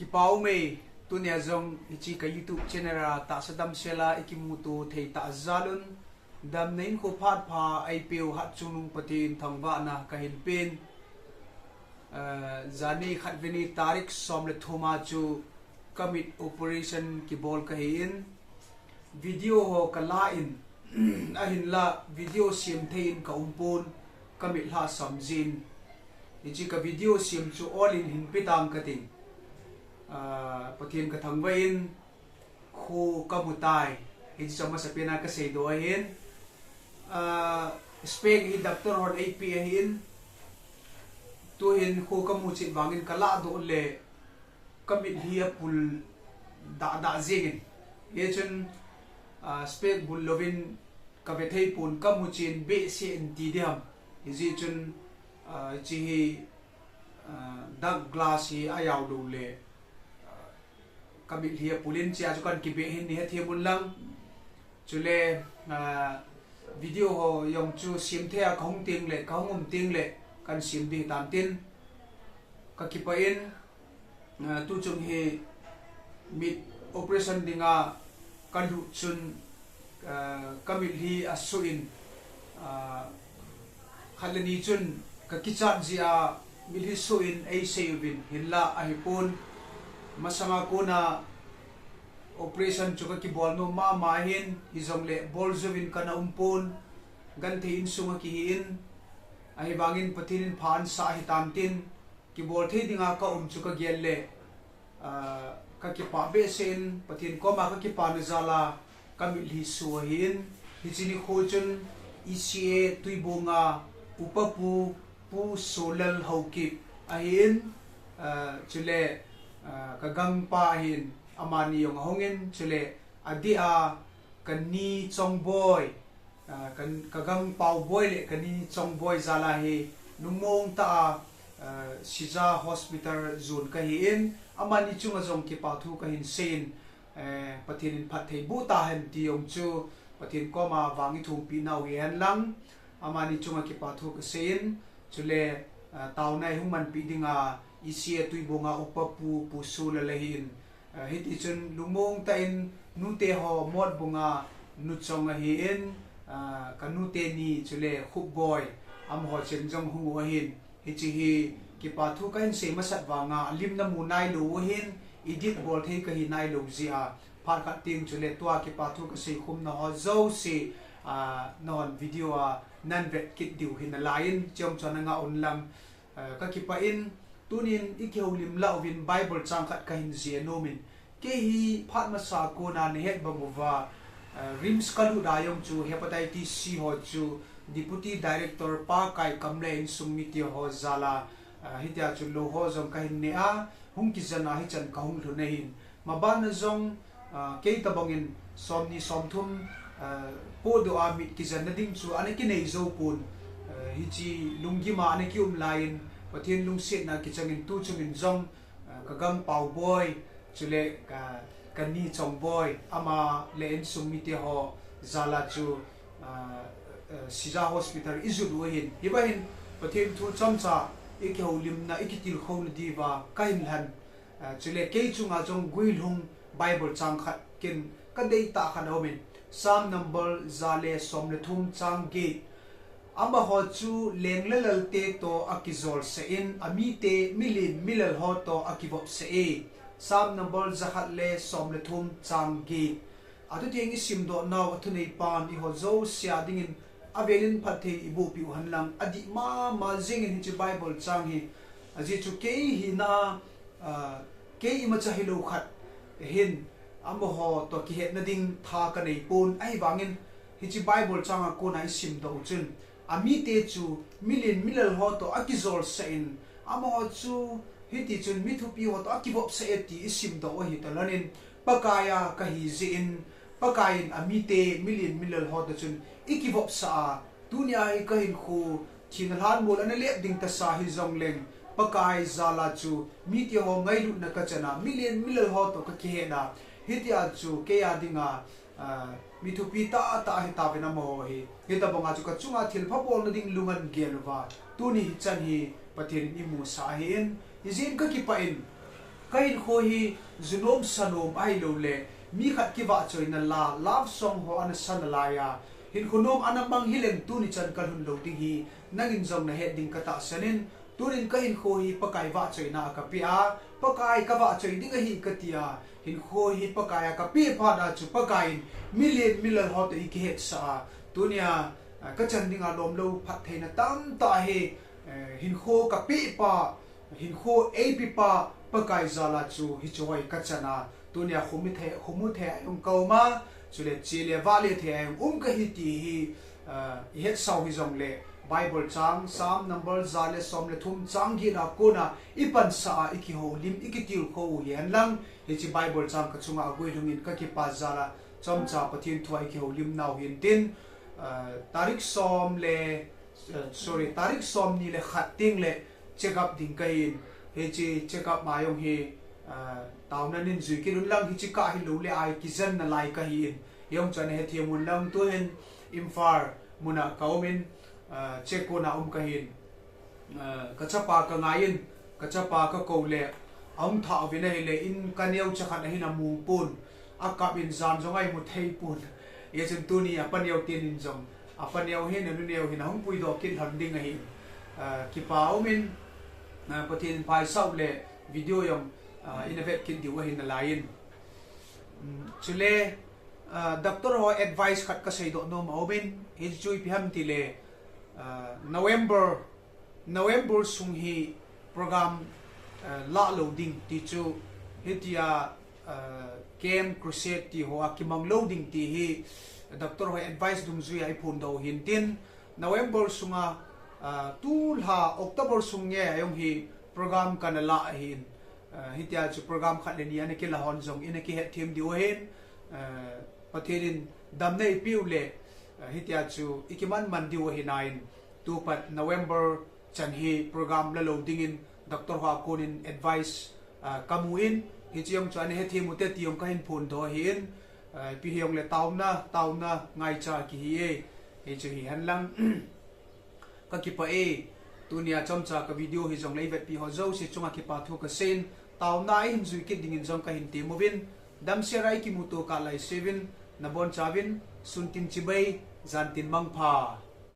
ki pau me tunia zong ichi ka YouTube channel ra ta sadam sela ikimutu thei ta zalun dam nein ko phat pha IPO hat chunung patin thangwa na ka hin pin zani khatvini tarik somle thoma chu Kamit operation ki bol ka hin video ho kala in ahin la video sim thein ka umpon Kamit la samjin ichi ka video sim chu all in hin pitang kating patin ka thangwain khu kamuchentai hi chomcha sapena ka sei do hin spek hi doctor hon AP hin tu hin khu kamuchentai bangin kala do le Kamit hi pul da jegin ye chun spek bul lovin ka bethei pun kamuchentai be se ti diam hi chun chi hi dark glass hi ayaw do le Kamit hi pulin chia chu kan ki be hin ni he themun lang chule video ho yong chu sim the a khong ting le khong ting le kan sim di tam tin ka ki pa in tu chung hi mit operation dinga kan lu chun Kamit hi asuin khalani chun ka kichat zia mil hi suin ai seivin hilla ai pon masama ko na operation chuka ki bol no ma hin izong le bol zovin kana umpon gan thein sunga ki hin ai bangin pathin phan sa hi tam tin ki bol the dinga ka chuka gel le ka ki pa be sen pathin ko ma ka ki pa na zala Kamit hi su hin hi chini khojun ECA tuibonga upapu pu solal haukip ahin chule kagang pa hin amani yong hongin chule adia kani chongboy kagang pau boy le kani chongboy zala hi numong ta sija hospital zone ka hin amani chunga jong ki pa thu ka hin sen pathin phathei bu ta hen ti yong chu pathin ko ma wangi thum pi nau hian lang amani chunga ki pa thu ka sen chule taw nai human pi dinga isia tuibonga upapu pusula lehin hiti chun lumong ta in nute ho mod bunga nuchonga hi in kanute ni chule khub boy am ho chen jong hu hin hichi hi ki pa thu ka hin se masat wanga limna mu nai lo hin edit bol the ka hi nai lo zia phar ka ting chule tua ki pa thu ka se khum na ho zo se non video nan vet kit diu hin lain chomcha nga onlam ka ki pa in tunin ikeu lim la win bible changkhat ka hin zia nomin ke hi phatma sa ko na ne het bamuwa rims kalu da yong chu hepatitis C ho chu deputy director pa kai kamlein sumiti ho zala hitia chu lo ho jong ka hin ne a hung ki jana hi chan ka hung thu nei maban jong ke tabangin somni somthum po do amit ki jan ding chu aneki nei zo pun hi chi lungi ma aneki lain pathin lung sit na ki changin tu chungin jong kagam pau boy chule ka ni chong boy ama len sumiti ho zala chu sija hospital izu duhin ibahin pathin thu chomcha ikeu limna ikitil khol diwa kain han chule ke chunga jong guil hung bible changkhat kin kadei ta khanomin sam number zale somle thum changge amba ho chu lenglelal te to akizol se in amite milin milal ho to akibop se e sam number zakhat le somle thum changge atu tengi simdo naw athunei pan I ho zo sia dingin avelin phathe ibu pi hanlang adi ma jingin hi bible chang hi aji chu ke hi na ke ima chahilo khat hin amba ho to ki het na ding tha ka nei pon ai wangin hi bible chang ko nai simdo chun amite chu milin milal ho to akizol sein amo chu hiti chun mithupi ho to akibop se eti isim do hi talanin pakaya ka hi zin pakain amite milin milal ho to chun ikibop sa dunia hi ka hin khu thinalhan mol an le ding ta sa hi zongleng pakai zala chu miti ho ngai lu na ka chana milin milal ho to ka ke na hiti a chu ke ya dinga mithupi ta hi ta vena mo hi hita bonga chu ka chunga thil phapol na ding lungan gelwa tuni chan hi pathin imu sa hin izin ka ki pa in kain kho hi zunom sanom ai lo le mi khat ki wa choi na la love song ho an san la ya hin khunom anamang hilem tu ni chan kal hun lo ding hi nangin jong na he ding kata sanin turin kain kho hi pakai wa choi na ka pi a pakai ka wa choi ding hi katia hin kho hi pakai ka pi pha da chu pakai million hot i ki het sa tunia ka chan ding a lom lo phat theina tam ta he hin kho ka pi pa hin kho a pi pa pakai zala chu hi choi ka chana tunia khumut the ong kauma chule chile vale the ka hi ti hi het sau hi jong le Bible chang Psalm number zale som le thum chang gi na ko na ipan sa iki ho lim iki til kho yan lang hi chi Bible chang ka chunga agoi rungin ka ki pa zala chomcha pathin thuai ki ho lim naw hin tin tarik som ni le khating le check up ding kai he chi check up ma yong hi tawna nin zui ki run lang hi chi ka hi lo le ai ki zan na lai ka hi yong chan he thiamun lang tu hen imfar muna kaumin check ko na ka hin kachapa ka ngayin kachapa ka ko le ang tha vina le in kaneu chakhat hin amu pun akap in zan zongai mu thei pun ye chen tu ni apaneu tin in jong apaneu hin anu neu hin hong pui do kin ham ding hi ki paumin pathin pai sau le video yong innovate kin diwa hin lain chule doctor ho advice khat ka sei do no maumin hi chui pham ti le November sung hi program la loading ti chu hitia camp crusade ti ho akimang loading ti hi doctor ho advice dum zui ai phun do hin tin November sunga tulha October sungye ayong hi program kana la hin hitia chu program khat le ni ane ki la hon jong ine ki het thim di o hin pathirin damnei piu le hitia chu ikiman man di o hinain tu pat November chan hi program la loading in Dr. Hoa Kunin advice kamuin hi chiong chan he thi mute tiong ka hin phun do hin pi hiong le tauna ngai cha ki hi e chu hi han lang ka ki pa e tunia chomcha ka video hi jong leivet pi ho zo si chunga ki pa thu ka sen tauna in zui ki ding in jong ka hin ti movin dam serai ki muto ka lai 7 na bon chavin suntin chibai zantin mangpha